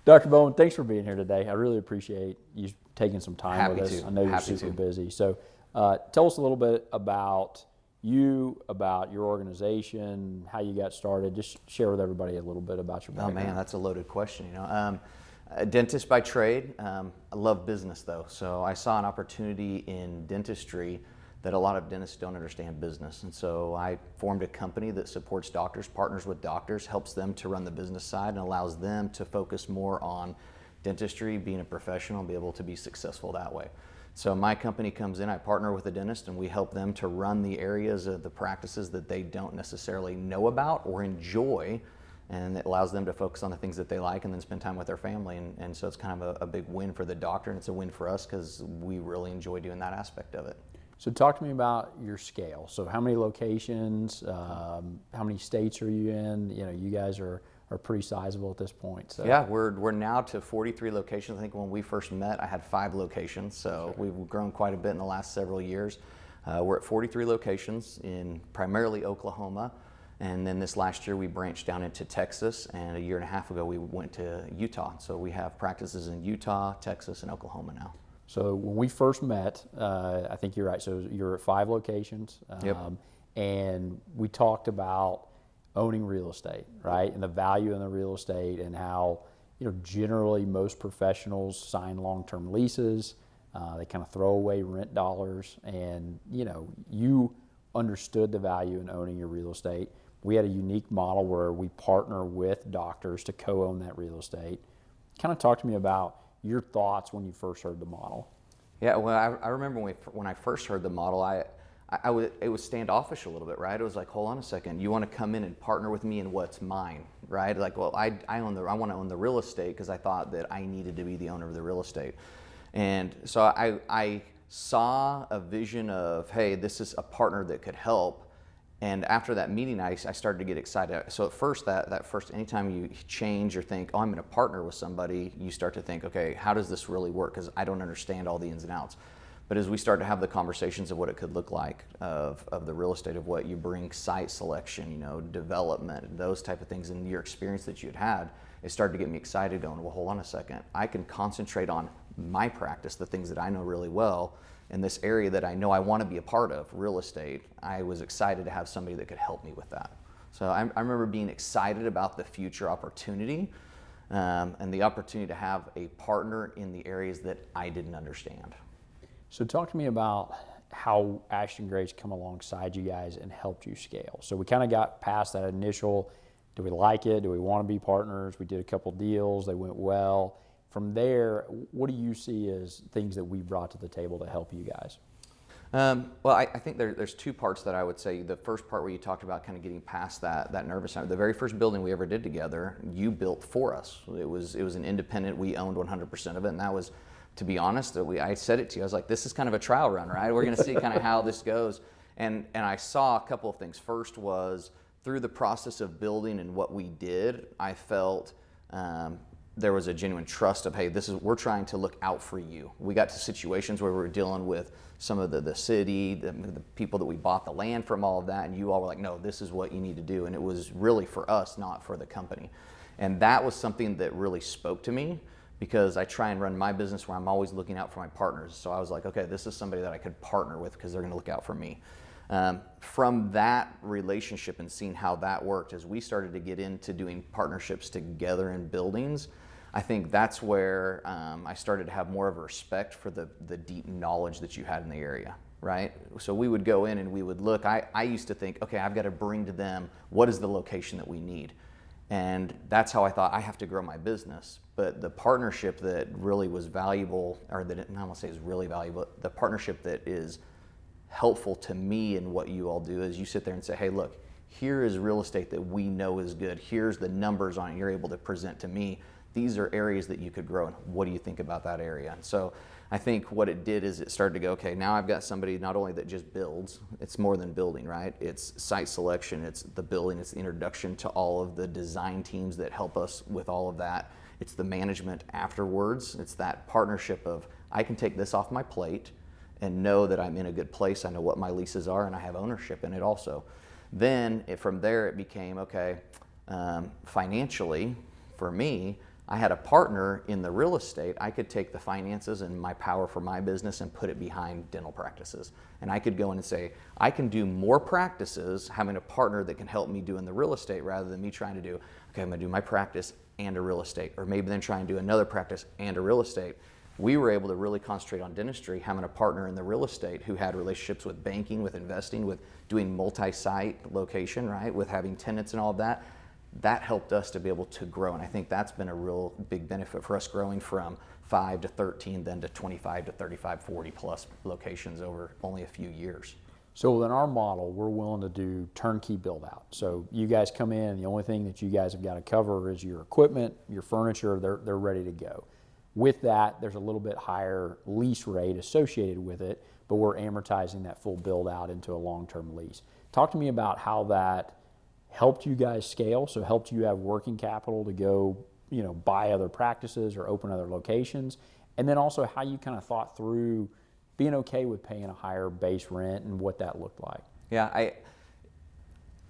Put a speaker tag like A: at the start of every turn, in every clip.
A: Dr. Bowman, thanks for being here today. I really appreciate you taking some time
B: Happy
A: with us.
B: to.
A: I know you're
B: Happy
A: super
B: to.
A: busy. So tell us a little bit about you, about your organization, how you got started. Just share with everybody a little bit about your
B: Oh
A: background.
B: man, that's a loaded question. A dentist by trade. I love business though, so I saw an opportunity in dentistry that a lot of dentists don't understand business, and so I formed a company that supports doctors, partners with doctors, helps them to run the business side, and allows them to focus more on dentistry, being a professional, and be able to be successful that way. So my company comes in, I partner with a dentist, and we help them to run the areas of the practices that they don't necessarily know about or enjoy, and it allows them to focus on the things that they like and then spend time with their family. And so it's kind of a big win for the doctor, and it's a win for us because we really enjoy doing that aspect of it.
A: So talk to me about your scale. So how many locations, how many states are you in? You know, you guys are pretty sizable at this point. So.
B: Yeah, we're now to 43 locations. I think when we first met, I had 5 locations, so we've grown quite a bit in the last several years. We're at 43 locations in primarily Oklahoma, and then this last year we branched down into Texas, and a year and a half ago we went to Utah. So we have practices in Utah, Texas, and Oklahoma now.
A: So when we first met, I think you're right. So you're at 5 locations,
B: Yep.
A: And we talked about owning real estate, right, and the value in the real estate, and how generally most professionals sign long-term leases. They kind of throw away rent dollars, and you understood the value in owning your real estate. We had a unique model where we partner with doctors to co-own that real estate. Kind of talk to me about your thoughts when you first heard the model.
B: Yeah, well, I remember when I first heard the model, it was standoffish a little bit, right? It was like, hold on a second, you want to come in and partner with me in what's mine, right? Like, well, I want to own the real estate because I thought that I needed to be the owner of the real estate. And so I saw a vision of, hey, this is a partner that could help. And after that meeting, I started to get excited. So at first, anytime you change or think, oh, I'm going to partner with somebody, you start to think, okay, how does this really work? Because I don't understand all the ins and outs. But as we start to have the conversations of what it could look like of the real estate, of what you bring, site selection, development, those type of things, and your experience that you had, it started to get me excited going, well, hold on a second. I can concentrate on my practice, the things that I know really well, in this area that I know I want to be a part of, real estate. I was excited to have somebody that could help me with that. So I remember being excited about the future opportunity and the opportunity to have a partner in the areas that I didn't understand.
A: So talk to me about how Ashton Gray's come alongside you guys and helped you scale. So we kind of got past that initial, do we like it? Do we want to be partners? We did a couple deals, they went well. From there, what do you see as things that we brought to the table to help you guys?
B: Well, I think there's 2 parts that I would say. The first part where you talked about kind of getting past that nervousness. The very first building we ever did together, you built for us. It was an independent. We owned 100% of it, and that was, to be honest, I said it to you. I was like, this is kind of a trial run, right? We're going to see kind of how this goes. And I saw a couple of things. First was through the process of building and what we did, I felt there was a genuine trust of, hey, we're trying to look out for you. We got to situations where we were dealing with some of the city, the people that we bought the land from, all of that, and you all were like, no, this is what you need to do. And it was really for us, not for the company. And that was something that really spoke to me, because I try and run my business where I'm always looking out for my partners. So I was like, okay, this is somebody that I could partner with because they're going to look out for me. From that relationship and seeing how that worked, as we started to get into doing partnerships together in buildings, I think that's where I started to have more of a respect for the deep knowledge that you had in the area, right? So we would go in and we would look. I used to think, okay, I've got to bring to them, what is the location that we need? And that's how I thought, I have to grow my business. But the partnership that really was valuable, or that I don't want to say is really valuable, the partnership that is helpful to me in what you all do is you sit there and say, hey, look, here is real estate that we know is good. Here's the numbers on it you're able to present to me. These are areas that you could grow in. What do you think about that area? And so I think what it did is it started to go, okay, now I've got somebody not only that just builds, it's more than building, right? It's site selection, it's the building, it's the introduction to all of the design teams that help us with all of that. It's the management afterwards. It's that partnership of, I can take this off my plate and know that I'm in a good place. I know what my leases are and I have ownership in it also. Then from there it became, okay, financially for me, I had a partner in the real estate, I could take the finances and my power for my business and put it behind dental practices. And I could go in and say, I can do more practices having a partner that can help me doing the real estate rather than me trying to do, okay, I'm gonna do my practice and a real estate, or maybe then try and do another practice and a real estate. We were able to really concentrate on dentistry, having a partner in the real estate who had relationships with banking, with investing, with doing multi-site location, right, with having tenants and all of that. That helped us to be able to grow, and I think that's been a real big benefit for us, growing from 5 to 13, then to 25 to 35, 40 plus locations over only a few years.
A: So in our model, we're willing to do turnkey build out. So you guys come in, the only thing that you guys have got to cover is your equipment, your furniture, they're ready to go. With that, there's a little bit higher lease rate associated with it, but we're amortizing that full build out into a long-term lease. Talk to me about how that helped you guys scale, so helped you have working capital to go, buy other practices or open other locations, and then also how you kind of thought through being okay with paying a higher base rent and what that looked like.
B: Yeah,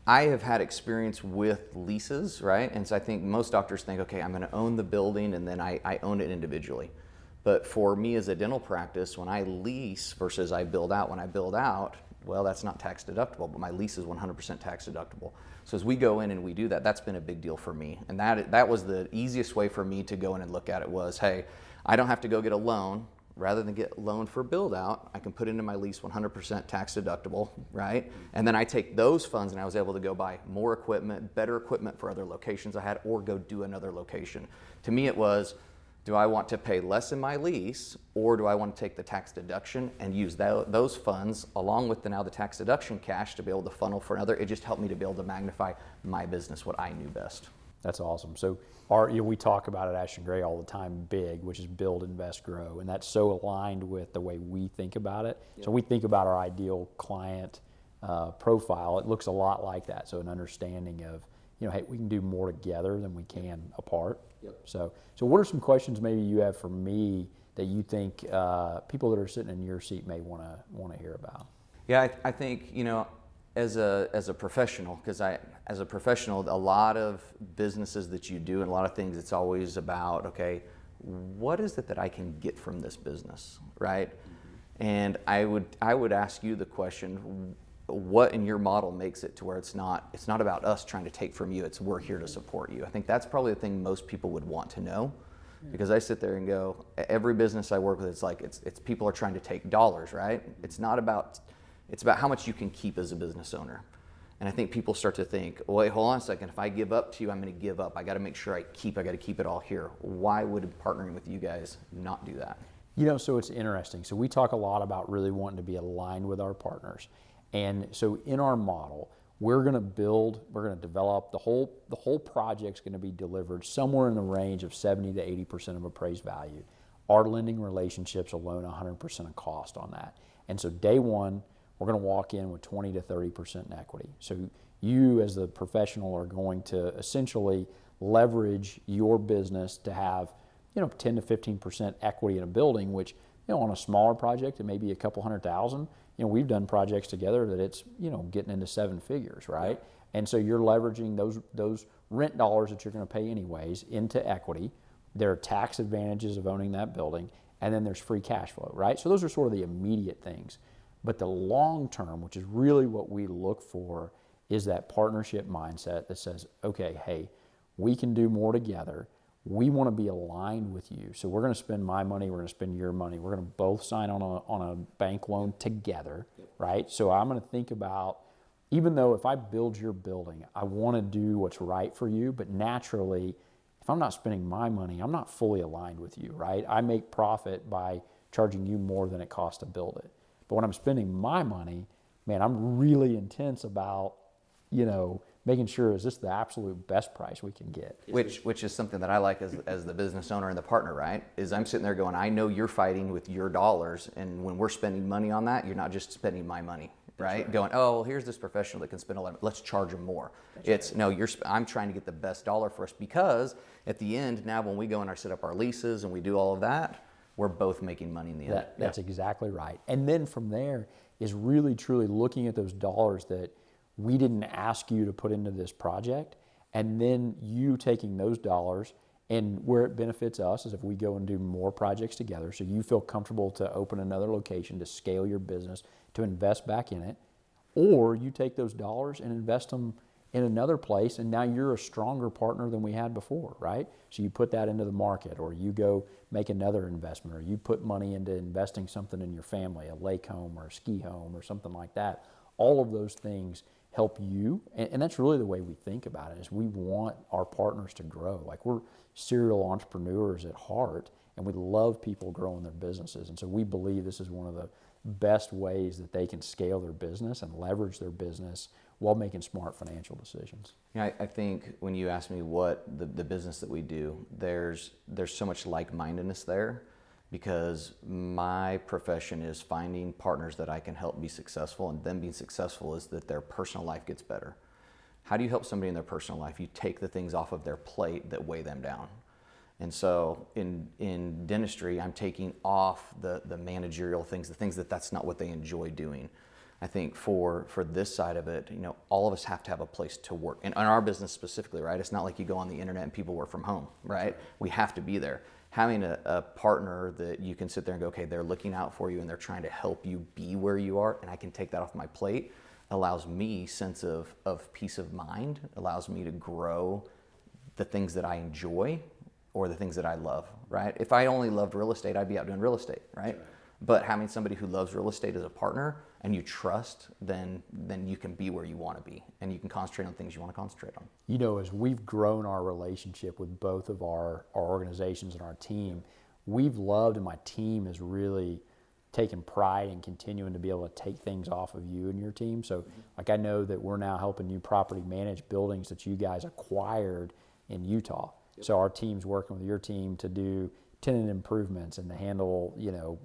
B: I have had experience with leases, right? And so I think most doctors think, okay, I'm gonna own the building and then I own it individually. But for me as a dental practice, when I lease versus I build out, when I build out, well, that's not tax deductible, but my lease is 100% tax deductible. So as we go in and we do that, that's been a big deal for me. And that was the easiest way for me to go in and look at it was, hey, I don't have to go get a loan. Rather than get loaned for build out, I can put into my lease 100% tax deductible, right? And then I take those funds and I was able to go buy more equipment, better equipment for other locations I had, or go do another location. To me it was, do I want to pay less in my lease, or do I want to take the tax deduction and use those funds along with the tax deduction cash to be able to funnel for another? It just helped me to be able to magnify my business, what I knew best.
A: That's awesome. So we talk about at Ashton Gray all the time, BIG, which is build, invest, grow, and that's so aligned with the way we think about it. Yep. So we think about our ideal client profile. It looks a lot like that. So an understanding of, hey, we can do more together than we can apart.
B: Yep. So
A: what are some questions maybe you have for me that you think people that are sitting in your seat may want to hear about?
B: Yeah, I think as a professional, because as a professional, a lot of businesses that you do and a lot of things, it's always about, okay, what is it that I can get from this business, right? Mm-hmm. And I would ask you the question, what in your model makes it to where it's not about us trying to take from you, it's we're here to support you. I think that's probably the thing most people would want to know, because I sit there and go, every business I work with, it's people are trying to take dollars, right? It's about how much you can keep as a business owner. And I think people start to think, wait, hold on a second, if I give up to you, I'm gonna give up. I gotta make sure I gotta keep it all here. Why would partnering with you guys not do that?
A: So it's interesting. So we talk a lot about really wanting to be aligned with our partners. And so in our model, we're gonna develop, the whole project's gonna be delivered somewhere in the range of 70 to 80% of appraised value. Our lending relationships will loan 100% of cost on that. And so day one, we're going to walk in with 20 to 30% in equity. So you as the professional are going to essentially leverage your business to have 10 to 15% equity in a building, which on a smaller project it may be a couple $100,000. We've done projects together that it's getting into 7 figures, right? And so you're leveraging those rent dollars that you're going to pay anyways into equity. There are tax advantages of owning that building, and then there's free cash flow, right? So those are sort of the immediate things. But the long term, which is really what we look for, is that partnership mindset that says, okay, hey, we can do more together. We want to be aligned with you. So we're going to spend my money, we're going to spend your money. We're going to both sign on a bank loan together, right? So I'm going to think about, even though if I build your building, I want to do what's right for you, but naturally, if I'm not spending my money, I'm not fully aligned with you, right? I make profit by charging you more than it costs to build it. But when I'm spending my money, man, I'm really intense about, making sure, is this the absolute best price we can get?
B: Which is something that I like as the business owner and the partner, right? Is I'm sitting there going, I know you're fighting with your dollars, and when we're spending money on that, you're not just spending my money, right? Going, oh, well, here's this professional that can spend a lot, let's charge them more. I'm trying to get the best dollar for us, because at the end, now when we go and set up our leases and we do all of that, we're both making money in the end.
A: That's exactly right. And then from there is really truly looking at those dollars that we didn't ask you to put into this project, and then you taking those dollars And where it benefits us is if we go and do more projects together, so you feel comfortable to open another location, to scale your business, to invest back in it, or you take those dollars and invest them in another place, and now you're a stronger partner than we had before, right? So you put that into the market, or you go make another investment, or you put money into investing something in your family, a lake home or a ski home or something like that. All of those things help you, and that's really the way we think about it, is we want our partners to grow. Like, we're serial entrepreneurs at heart, and we love people growing their businesses, and so we believe this is one of the best ways that they can scale their business and leverage their business while making smart financial decisions.
B: Yeah, I think when you ask me what the business that we do, there's so much like-mindedness there, because my profession is finding partners that I can help be successful, and them being successful is that their personal life gets better. How do you help somebody in their personal life? You take the things off of their plate that weigh them down. And so in dentistry, I'm taking off the managerial things, the things that's not what they enjoy doing. I think for this side of it, all of us have to have a place to work. And in our business specifically, right? It's not like you go on the internet and people work from home, right? We have to be there. Having a partner that you can sit there and go, okay, they're looking out for you and they're trying to help you be where you are, and I can take that off my plate, allows me sense of peace of mind, allows me to grow the things that I enjoy or the things that I love, right? If I only loved real estate, I'd be out doing real estate, right? But having somebody who loves real estate as a partner and you trust, then you can be where you want to be, and you can concentrate on things you want to concentrate on.
A: As we've grown our relationship with both of our organizations and our team, we've loved, and my team has really taken pride in continuing to be able to take things off of you and your team. So like, I know that we're now helping you property manage buildings that you guys acquired in Utah. So our team's working with your team to do tenant improvements and to handle,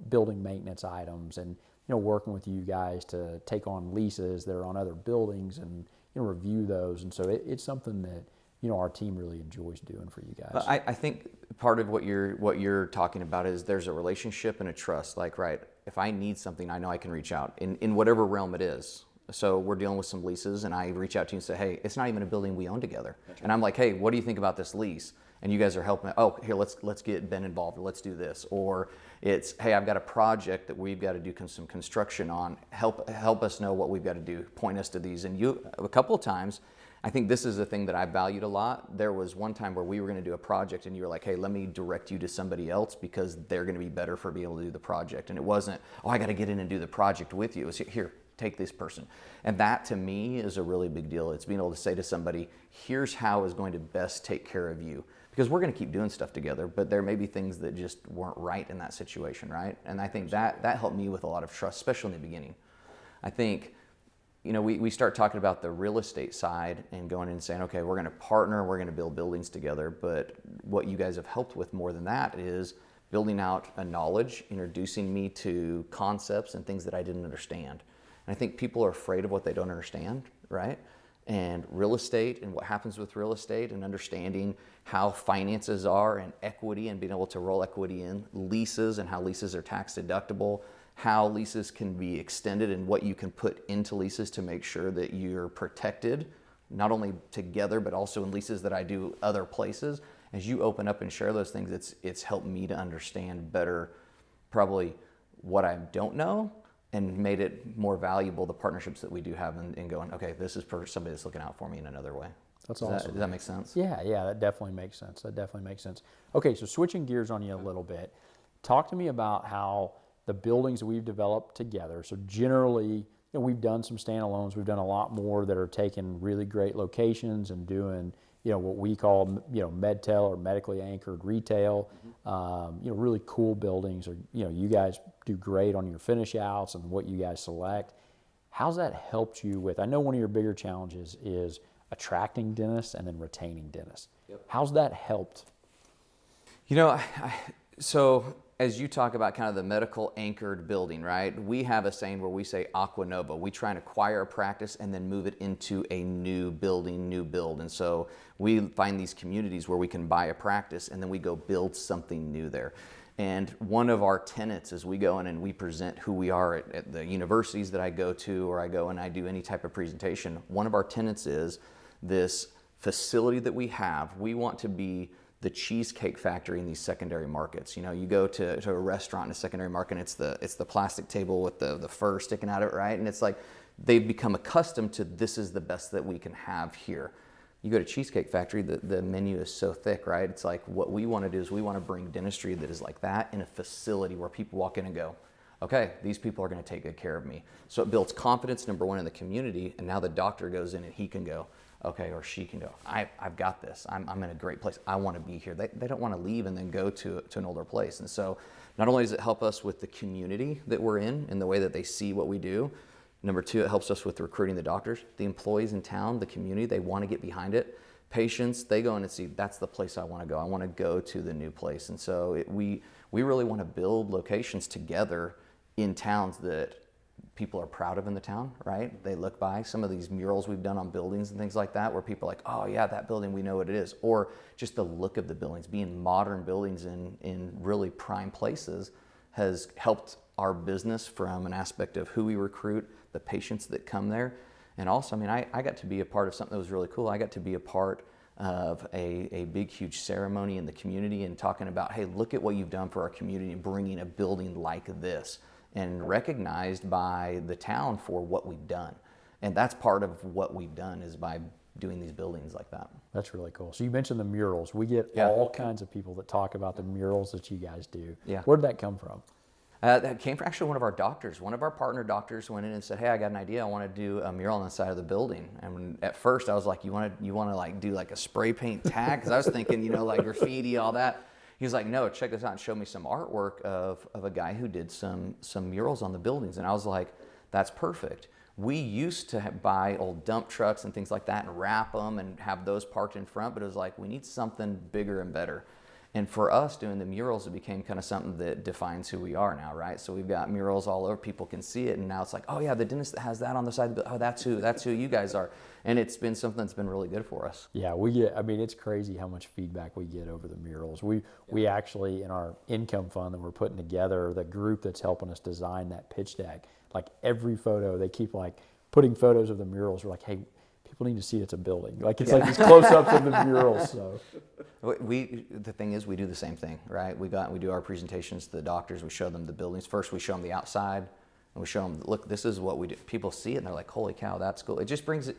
A: building maintenance items, and, working with you guys to take on leases that are on other buildings and, review those. And so it's something that, our team really enjoys doing for you guys.
B: But I think part of what you're talking about is there's a relationship and a trust. Like, right, if I need something, I know I can reach out in whatever realm it is. So we're dealing with some leases, and I reach out to you and say, hey, it's not even a building we own together. Right. And I'm like, hey, what do you think about this lease? And you guys are helping. Oh, here, let's get Ben involved. Let's do this. Or it's, hey, I've got a project that we've got to do some construction on. Help us know what we've got to do. Point us to these. And you, a couple of times, I think this is the thing that I valued a lot. There was one time where we were going to do a project, and you were like, hey, let me direct you to somebody else because they're going to be better for being able to do the project. And it wasn't, oh, I got to get in and do the project with you. It was, here, take this person. And that to me is a really big deal. It's being able to say to somebody, here's how is going to best take care of you. Because we're going to keep doing stuff together, but there may be things that just weren't right in that situation, right? And I think that helped me with a lot of trust, especially in the beginning. I think, we start talking about the real estate side and going in and saying, okay, we're going to partner, we're going to build buildings together. But what you guys have helped with more than that is building out a knowledge, introducing me to concepts and things that I didn't understand. And I think people are afraid of what they don't understand, right? And real estate and what happens with real estate and understanding how finances are and equity and being able to roll equity in, leases and how leases are tax deductible, how leases can be extended and what you can put into leases to make sure that you're protected, not only together, but also in leases that I do other places. As you open up and share those things, it's helped me to understand better probably what I don't know, and made it more valuable, the partnerships that we do have, and going, okay, this is for somebody that's looking out for me in another way.
A: That's awesome.
B: Does that make sense?
A: Yeah, that definitely makes sense. Okay, so switching gears on you a little bit, talk to me about how the buildings that we've developed together, so generally, we've done some standalones, we've done a lot more that are taking really great locations and doing, what we call, medtel or medically anchored retail, really cool buildings, or, you guys do great on your finish outs and what you guys select. How's that helped you with, I know one of your bigger challenges is attracting dentists and then retaining dentists. Yep. How's that helped?
B: So as you talk about kind of the medical anchored building, right? We have a saying where we say aqua nova. We try and acquire a practice and then move it into a new building, new build. And so we find these communities where we can buy a practice and then we go build something new there. And one of our tenets is we go in and we present who we are at the universities that I go to, or I go and I do any type of presentation. One of our tenets is this facility that we have. We want to be the Cheesecake Factory in these secondary markets. You know, you go to a restaurant in a secondary market, and it's the plastic table with the fur sticking out of it, right? And it's like they've become accustomed to, this is the best that we can have here. You go to Cheesecake Factory, the menu is so thick, right? It's like, what we want to do is we want to bring dentistry that is like that in a facility where people walk in and go, okay, these people are going to take good care of me. So it builds confidence, number one, in the community, and now the doctor goes in and he can go, okay, or she can go, I've got this. I'm in a great place. I want to be here. They don't want to leave and then go to an older place. And so not only does it help us with the community that we're in and the way that they see what we do, number two, it helps us with recruiting the doctors. The employees in town, the community, they want to get behind it. Patients, they go in and see, that's the place I want to go. I want to go to the new place. And so we really want to build locations together in towns that people are proud of in the town, right? They look by some of these murals we've done on buildings and things like that, where people are like, oh yeah, that building, we know what it is. Or just the look of the buildings, being modern buildings in really prime places has helped our business from an aspect of who we recruit, the patients that come there. And also, I mean, I got to be a part of something that was really cool. I got to be a part of a big, huge ceremony in the community and talking about, hey, look at what you've done for our community and bringing a building like this, and recognized by the town for what we've done. And that's part of what we've done, is by doing these buildings like that.
A: That's really cool. So you mentioned the murals. We get all kinds of people that talk about the murals that you guys do.
B: Yeah.
A: Where did that come from?
B: That came from actually one of our doctors. One of our partner doctors went in and said, hey, I got an idea. I want to do a mural on the side of the building. And at first I was like, you want to like do like a spray paint tag? Because I was thinking, you know, like graffiti, all that. He was like, no, check this out, and showed me some artwork of a guy who did some murals on the buildings. And I was like, that's perfect. We used to buy old dump trucks and things like that and wrap them and have those parked in front, but it was like, we need something bigger and better. And for us, doing the murals, it became kind of something that defines who we are now, right? So we've got murals all over, people can see it, and now it's like, oh yeah, the dentist that has that on the side of the, oh, that's who you guys are. And it's been something that's been really good for us.
A: Yeah, we get, I mean, it's crazy how much feedback we get over the murals. We actually, in our income fund that we're putting together, the group that's helping us design that pitch deck, like every photo, they keep like putting photos of the murals. We're like, hey, people need to see it's a building. Like it's like these close-ups of the murals. So
B: the thing is, we do the same thing, right? We do our presentations to the doctors. We show them the buildings. First, we show them the outside, and we show them, look, this is what we do. People see it, and they're like, holy cow, that's cool. It just brings a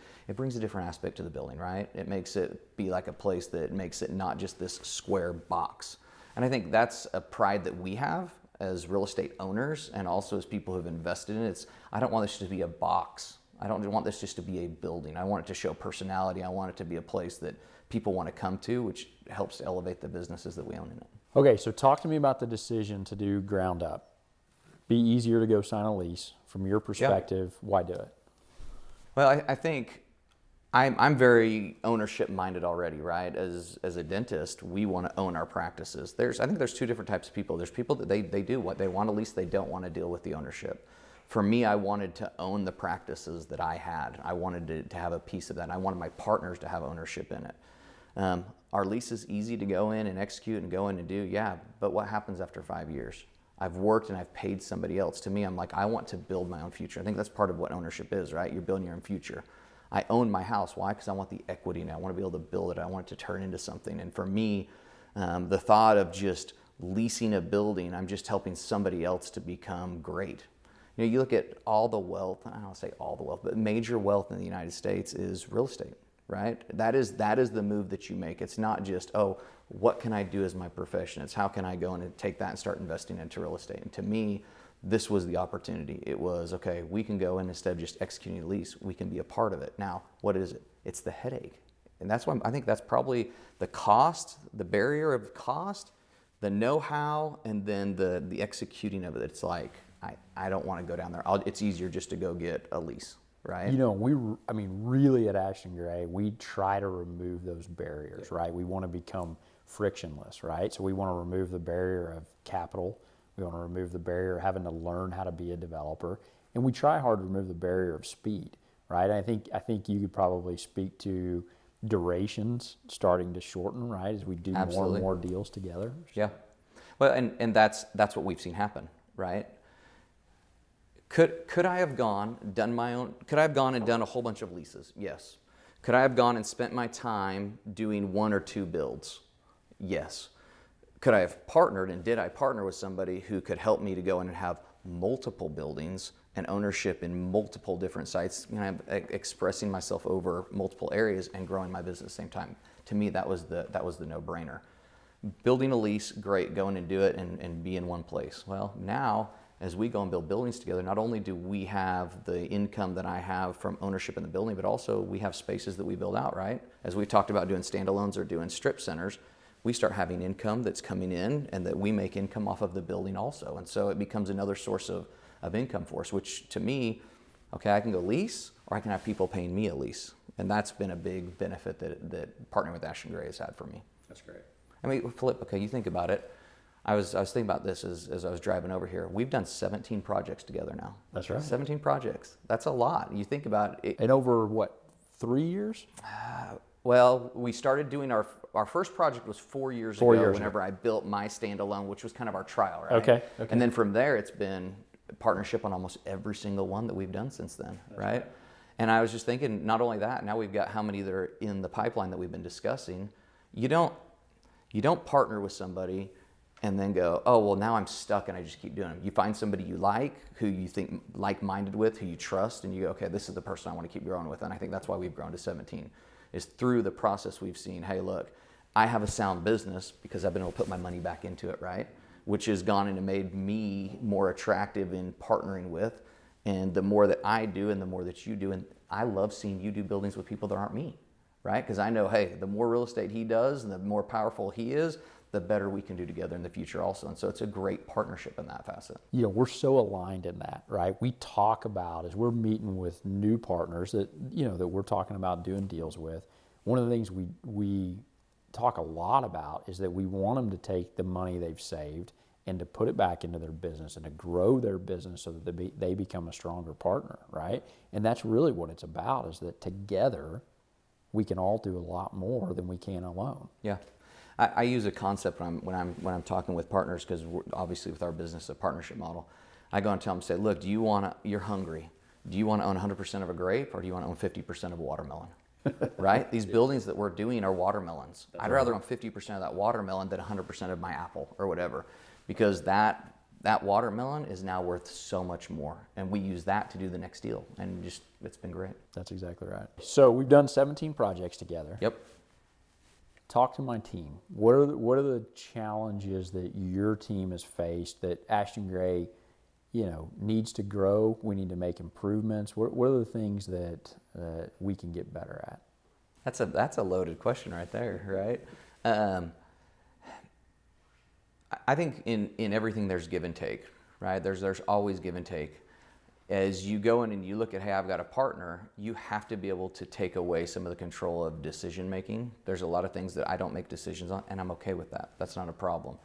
B: different aspect to the building, right? It makes it be like a place that makes it not just this square box. And I think that's a pride that we have as real estate owners, and also as people who have invested in it. I don't want this to be a box. I don't want this just to be a building. I want it to show personality. I want it to be a place that people want to come to, which helps elevate the businesses that we own in it.
A: Okay, so talk to me about the decision to do ground up. Be easier to go sign a lease. From your perspective, why do it?
B: Well, I think I'm very ownership minded already, right? As a dentist, we want to own our practices. I think there's two different types of people. There's people that they do what they want to lease, they don't want to deal with the ownership. For me, I wanted to own the practices that I had. I wanted to have a piece of that. And I wanted my partners to have ownership in it. Our lease is easy to go in and execute and go in and do, yeah, but what happens after 5 years? I've worked and I've paid somebody else. To me, I'm like, I want to build my own future. I think that's part of what ownership is, right? You're building your own future. I own my house. Why? Because I want the equity now. I want to be able to build it. I want it to turn into something. And for me, the thought of just leasing a building, I'm just helping somebody else to become great. You know, you look at all the wealth, I don't want to say all the wealth, but major wealth in the United States is real estate, right? That is the move that you make. It's not just, oh, what can I do as my profession? It's how can I go in and take that and start investing into real estate? And to me, this was the opportunity. It was, okay, we can go in, instead of just executing a lease, we can be a part of it. Now, what is it? It's the headache. And that's why I think that's probably the cost, the barrier of cost, the know-how, and then the executing of it. It's like, I don't want to go down there. It's easier just to go get a lease, right?
A: You know, really at Ashton Gray, we try to remove those barriers, right? We want to become frictionless, right? So we want to remove the barrier of capital. We want to remove the barrier of having to learn how to be a developer. And we try hard to remove the barrier of speed, right? I think you could probably speak to durations starting to shorten, right? As we do more and more deals together.
B: Yeah. Well, and that's what we've seen happen, right? Could I have gone and done a whole bunch of leases? Yes. Could I have gone and spent my time doing one or two builds? Yes. Could I have partnered, and did I partner with somebody who could help me to go in and have multiple buildings and ownership in multiple different sites, expressing myself over multiple areas and growing my business at the same time? To me, that was the no-brainer. Building a lease, great, go in and do it and be in one place. Well, now, as we go and build buildings together, not only do we have the income that I have from ownership in the building, but also we have spaces that we build out, right? As we talked about doing standalones or doing strip centers, we start having income that's coming in, and that we make income off of the building also. And so it becomes another source of income for us, which to me, okay, I can go lease, or I can have people paying me a lease. And that's been a big benefit that partnering with Ashton Gray has had for me.
A: That's great.
B: I mean, Flip, okay, you think about it. I was thinking about this as I was driving over here. We've done 17 projects together now.
A: That's right.
B: 17 projects. That's a lot. You think about it.
A: And over what, 3 years?
B: Well, we started doing our first project was 4 years ago. Whenever I built my standalone, which was kind of our trial, right?
A: Okay.
B: And then from there, it's been partnership on almost every single one that we've done since then, right? And I was just thinking, not only that, now we've got how many that are in the pipeline that we've been discussing. You don't partner with somebody and then go, oh, well, now I'm stuck and I just keep doing them. You find somebody you like, who you think like-minded with, who you trust, and you go, okay, this is the person I want to keep growing with. And I think that's why we've grown to 17, is through the process we've seen, hey, look, I have a sound business because I've been able to put my money back into it, right? Which has gone in and made me more attractive in partnering with. And the more that I do and the more that you do, and I love seeing you do buildings with people that aren't me, right? Because I know, hey, the more real estate he does and the more powerful he is, the better we can do together in the future also. And so it's a great partnership in that facet.
A: You know, we're so aligned in that, right? We talk about, as we're meeting with new partners that, you know, that we're talking about doing deals with, one of the things we talk a lot about is that we want them to take the money they've saved and to put it back into their business and to grow their business so that they become a stronger partner, right? And that's really what it's about, is that together we can all do a lot more than we can alone.
B: Yeah. I use a concept when I'm talking with partners, because obviously with our business, a partnership model. I go and tell them, say, look, you're hungry. Do you want to own 100% of a grape, or do you want to own 50% of a watermelon? Right? These buildings that we're doing are watermelons. I'd rather own 50% of that watermelon than 100% of my apple or whatever, because that watermelon is now worth so much more, and we use that to do the next deal, and just it's been great.
A: That's exactly right. So we've done 17 projects together.
B: Yep.
A: Talk to my team. What are the challenges that your team has faced that Ashton Gray, you know, needs to grow? We need to make improvements. What are the things that we can get better at?
B: That's a loaded question right there, right? I think in everything there's give and take, right? There's always give and take. As you go in and you look at, hey, I've got a partner, you have to be able to take away some of the control of decision making. There's a lot of things that I don't make decisions on, and I'm okay with that. That's not a problem.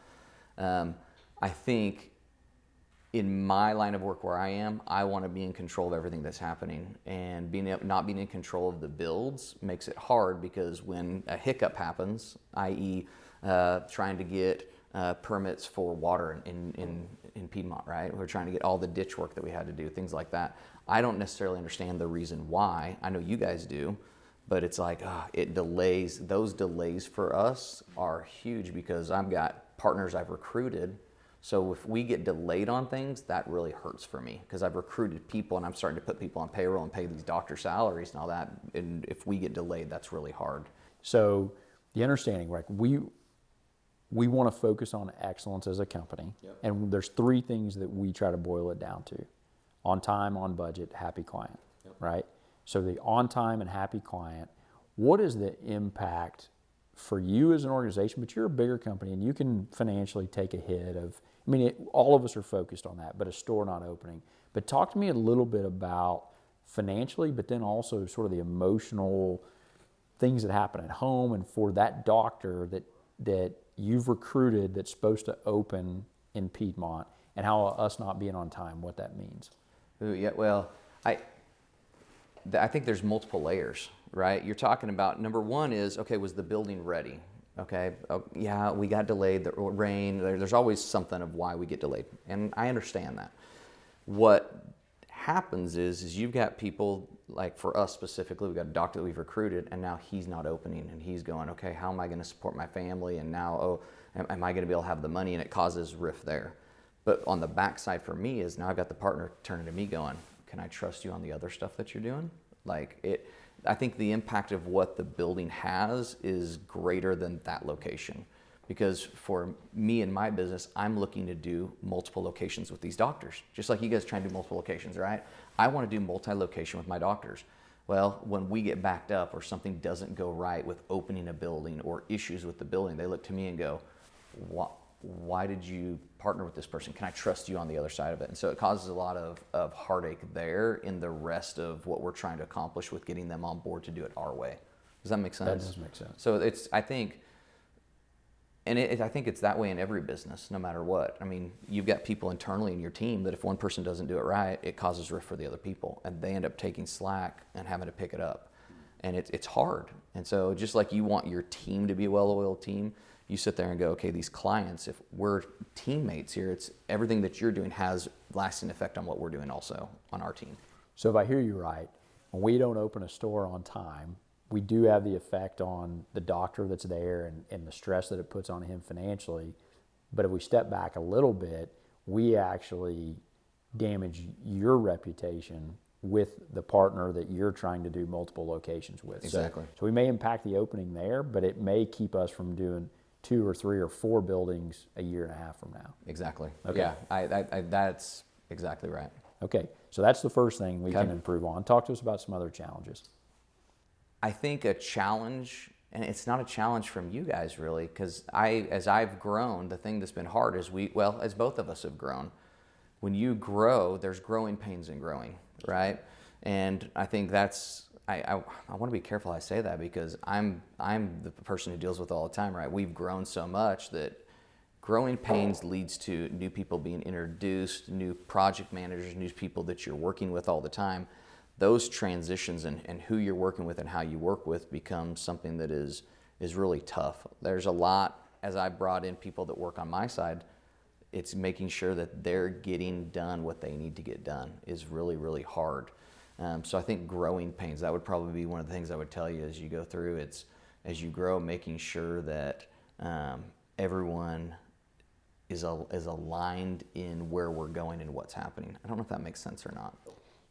B: I think in my line of work where I am, I want to be in control of everything that's happening, and not being in control of the builds makes it hard, because when a hiccup happens, i.e. Trying to get permits for water in Piedmont, right? We're trying to get all the ditch work that we had to do, things like that. I don't necessarily understand the reason why. I know you guys do, but it's like, it delays. Those delays for us are huge, because I've got partners I've recruited. So if we get delayed on things, that really hurts for me, because I've recruited people and I'm starting to put people on payroll and pay these doctor salaries and all that. And if we get delayed, that's really hard.
A: So the understanding, right? We want to focus on excellence as a company. Yep. And there's 3 things that we try to boil it down to: on time, on budget, happy client, yep. Right? So the on time and happy client, what is the impact for you as an organization? But you're a bigger company and you can financially take a hit of, all of us are focused on that, but a store not opening. But talk to me a little bit about financially, but then also sort of the emotional things that happen at home, and for that doctor that you've recruited that's supposed to open in Piedmont, and how us not being on time, what that means.
B: Ooh, yeah, well, I think there's multiple layers, right? You're talking about, number one is, okay, was the building ready? Okay, yeah, we got delayed, the rain, there's always something of why we get delayed, and I understand that. What happens is you've got people, like for us specifically, we've got a doctor that we've recruited, and now he's not opening, and he's going, okay, how am I going to support my family? And now, oh, am I going to be able to have the money? And it causes rift there. But on the backside for me is now I've got the partner turning to me going, can I trust you on the other stuff that you're doing? Like it, I think the impact of what the building has is greater than that location. Because for me and my business, I'm looking to do multiple locations with these doctors. Just like you guys try and do multiple locations, right? I want to do multi-location with my doctors. Well, when we get backed up or something doesn't go right with opening a building or issues with the building, they look to me and go, why did you partner with this person? Can I trust you on the other side of it? And so it causes a lot of heartache there in the rest of what we're trying to accomplish with getting them on board to do it our way. Does that make sense?
A: That does make sense.
B: So it's, I think, and I think it's that way in every business, no matter what. I mean, you've got people internally in your team that if one person doesn't do it right, it causes rift for the other people, and they end up taking slack and having to pick it up. And it's hard. And so just like you want your team to be a well-oiled team, you sit there and go, okay, these clients, if we're teammates here, it's everything that you're doing has lasting effect on what we're doing also on our team.
A: So if I hear you right, when we don't open a store on time, we do have the effect on the doctor that's there and the stress that it puts on him financially. But if we step back a little bit, we actually damage your reputation with the partner that you're trying to do multiple locations with.
B: Exactly.
A: So we may impact the opening there, but it may keep us from doing 2 or 3 or 4 buildings a year and a half from now.
B: Exactly.
A: Okay.
B: Yeah, I that's exactly right.
A: Okay, so that's the first thing we can improve on. Talk to us about some other challenges.
B: I think a challenge, and it's not a challenge from you guys really, because as I've grown, the thing that's been hard is as both of us have grown, when you grow, there's growing pains in growing, right? And I think that's, I want to be careful I say that because I'm the person who deals with it all the time, right? We've grown so much that growing pains leads to new people being introduced, new project managers, new people that you're working with all the time. Those transitions and who you're working with and how you work with becomes something that is really tough. There's a lot, as I brought in people that work on my side, it's making sure that they're getting done what they need to get done is really, really hard. So I think growing pains, that would probably be one of the things I would tell you as you go through. It's as you grow, making sure that everyone is aligned in where we're going and what's happening. I don't know if that makes sense or not.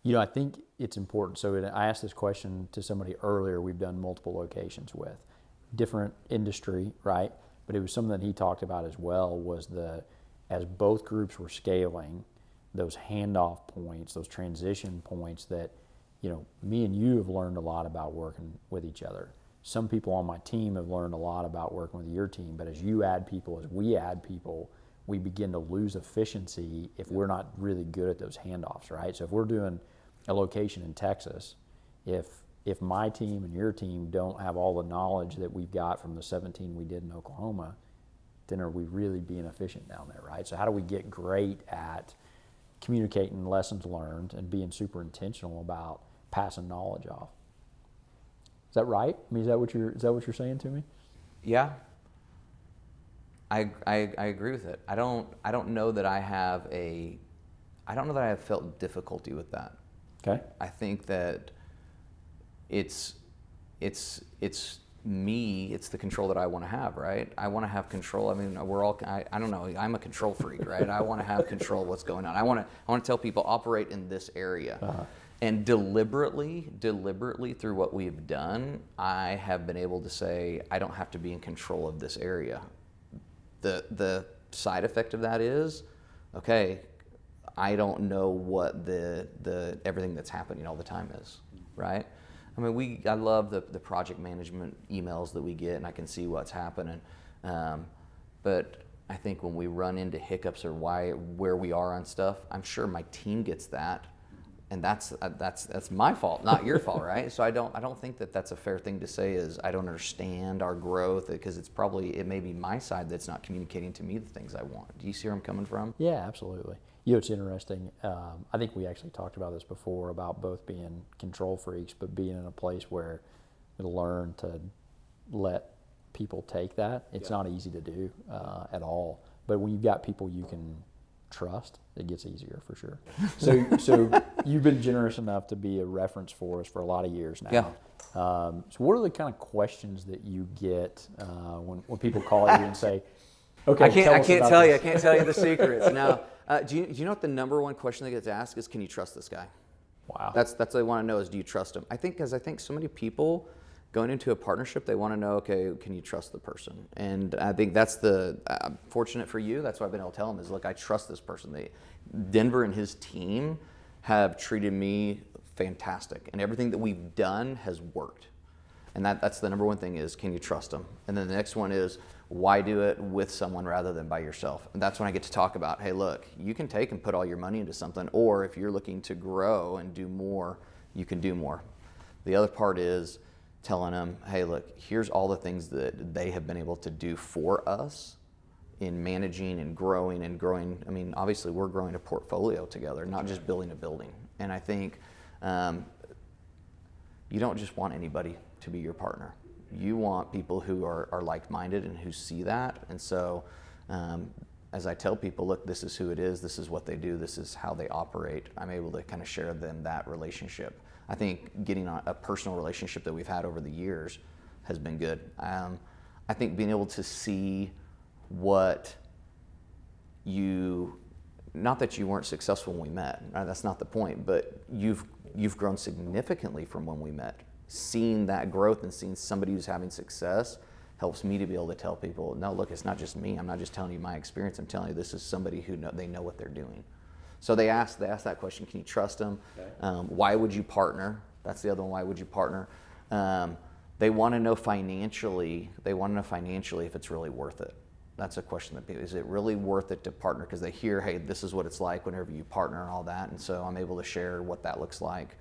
A: You know, I think it's important. So I asked this question to somebody earlier we've done multiple locations with. Different industry, right? But it was something that he talked about as well was as both groups were scaling, those handoff points, those transition points that, you know, me and you have learned a lot about working with each other. Some people on my team have learned a lot about working with your team, but as you add people, as we add people, we begin to lose efficiency if we're not really good at those handoffs, right? So if we're doing a location in Texas, if my team and your team don't have all the knowledge that we've got from the 17 we did in Oklahoma, then are we really being efficient down there, right? So how do we get great at communicating lessons learned and being super intentional about passing knowledge off? Is that right? I mean, is that what you're saying to me?
B: Yeah. I agree with it. I don't know that I have felt difficulty with that.
A: Okay.
B: I think that it's me, it's the control that I want to have, right? I want to have control. I mean, I don't know, I'm a control freak, right? I want to have control of what's going on. I want to tell people operate in this area. Uh-huh. And deliberately through what we've done, I have been able to say, I don't have to be in control of this area. The side effect of that is, okay, I don't know what the everything that's happening all the time is, right? I mean, I love the project management emails that we get, and I can see what's happening. But I think when we run into hiccups or where we are on stuff, I'm sure my team gets that, and that's my fault, not your fault, right? So I don't think that that's a fair thing to say. Is I don't understand our growth because it may be my side that's not communicating to me the things I want. Do you see where I'm coming from?
A: Yeah, absolutely. You know, it's interesting. I think we actually talked about this before about both being control freaks, but being in a place where we learn to let people take that. It's not easy to do at all. But when you've got people you can trust, it gets easier for sure. So you've been generous enough to be a reference for us for a lot of years now.
B: Yeah.
A: So what are the kind of questions that you get when people call you and say, okay,
B: I can't tell you. I
A: this.
B: can't tell you the secrets. No. Do you know what the number one question that gets asked is? Can you trust this guy?
A: Wow.
B: That's what they want to know is, do you trust him? I think so many people going into a partnership, they want to know, okay, can you trust the person? And I think that's fortunate for you. That's why I've been able to tell them is, look, I trust this person. Denver and his team have treated me fantastic, and everything that we've done has worked. And that's the number one thing is, can you trust them? And then the next one is, why do it with someone rather than by yourself? And that's when I get to talk about, hey, look, you can take and put all your money into something, or if you're looking to grow and do more, you can do more. The other part is telling them, hey, look, here's all the things that they have been able to do for us in managing and growing and growing. I mean, obviously we're growing a portfolio together, not just building a building. And I think you don't just want anybody to be your partner. You want people who are like-minded and who see that. And so as I tell people, look, this is who it is, this is what they do, this is how they operate, I'm able to kind of share them that relationship. I think getting a personal relationship that we've had over the years has been good. I think being able to see what not that you weren't successful when we met, that's not the point, but you've grown significantly from when we met. Seeing that growth and seeing somebody who's having success helps me to be able to tell people, no, look, it's not just me. I'm not just telling you my experience. I'm telling you this is somebody who they know what they're doing. So they ask that question, can you trust them? Okay. Why would you partner? That's the other one, why would you partner? They want to know financially if it's really worth it. That's a question that people, is it really worth it to partner? Because they hear, hey, this is what it's like whenever you partner and all that. And so I'm able to share what that looks like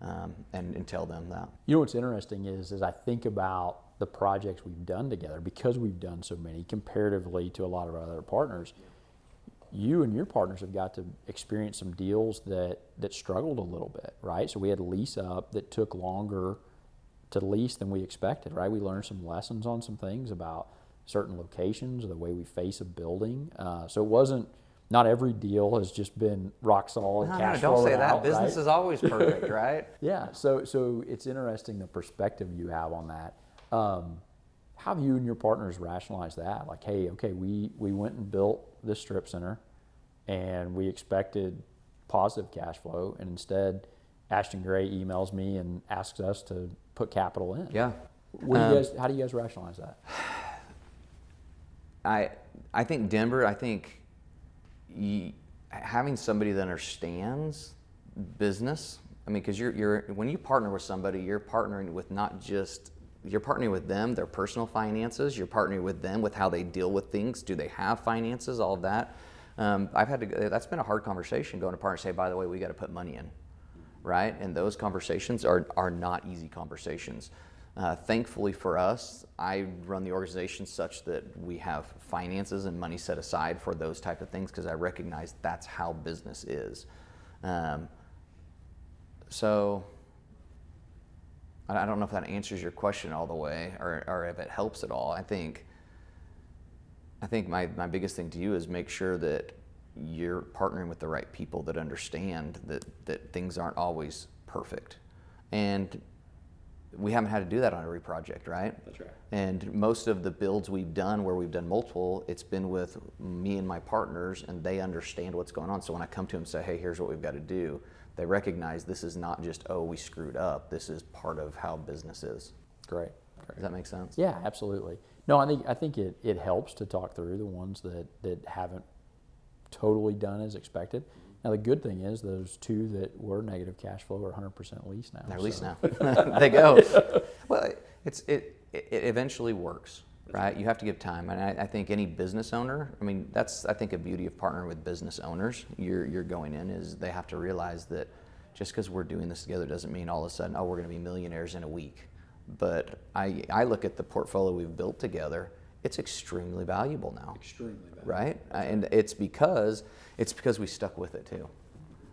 B: and tell them that.
A: You know what's interesting is I think about the projects we've done together, because we've done so many comparatively to a lot of our other partners. You and your partners have got to experience some deals that struggled a little bit, right? So we had lease up that took longer to lease than we expected, right? We learned some lessons on some things about certain locations or the way we face a building. So it wasn't, not every deal has just been rock solid, cash flow.
B: Don't say that.
A: Out,
B: Business
A: right?
B: is always perfect, right?
A: Yeah. So it's interesting the perspective you have on that. How have you and your partners rationalized that? Like, hey, okay, we went and built this strip center, and we expected positive cash flow, and instead, Ashton Gray emails me and asks us to put capital in.
B: Yeah.
A: How do you guys rationalize that?
B: I think Denver, having somebody that understands business, I mean, because when you partner with somebody, you're partnering with you're partnering with them, their personal finances, you're partnering with them with how they deal with things. Do they have finances, all of that? That's been a hard conversation going to partner and say, by the way, we got to put money in, right? And those conversations are not easy conversations. Thankfully for us, I run the organization such that we have finances and money set aside for those type of things, because I recognize that's how business is. So I don't know if that answers your question all the way, or if it helps at all. I think my biggest thing to you is make sure that you're partnering with the right people that understand that things aren't always perfect. And we haven't had to do that on every project, right?
A: That's right.
B: And most of the builds we've done where we've done multiple, it's been with me and my partners, and they understand what's going on. So when I come to them and say, hey, here's what we've got to do, they recognize this is not just, oh, we screwed up. This is part of how business is.
A: Great.
B: Does that make sense?
A: Yeah, absolutely. No, I think it helps to talk through the ones that haven't totally done as expected. Now, the good thing is those two that were negative cash flow are 100% leased now.
B: They're leased now. They go. Well, it eventually works, right? You have to give time. And I think any business owner, I mean, that's, I think, a beauty of partnering with business owners. You're going in is they have to realize that just because we're doing this together doesn't mean all of a sudden, oh, we're going to be millionaires in a week. But I look at the portfolio we've built together, it's extremely valuable now. Extremely valuable. Right? And it's because we stuck with it too.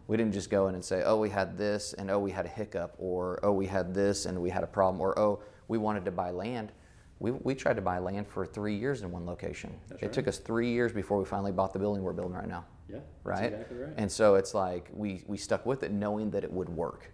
B: We didn't just go in and say, oh, we had this, and oh, we had a hiccup, or oh, we had this and we had a problem, or oh, we wanted to buy land. We tried to buy land for 3 years in one location.
A: That's
B: It
A: right.
B: took us 3 years before we finally bought the building we're building right now.
A: Yeah,
B: Right?
A: that's exactly right.
B: And so it's like we stuck with it knowing that it would work.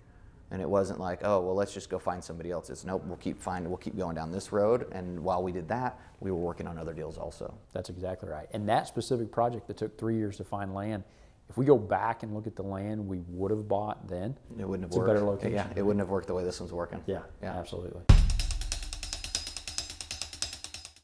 B: And it wasn't like, oh, well, let's just go find somebody else. It's nope, we'll keep going down this road. And while we did that, we were working on other deals also.
A: That's exactly right. And that specific project that took 3 years to find land, if we go back and look at the land we would have bought then,
B: It wouldn't have
A: it's
B: worked.
A: a better location.
B: Yeah, it wouldn't have worked the way this one's working.
A: Yeah,
B: Yeah.
A: absolutely.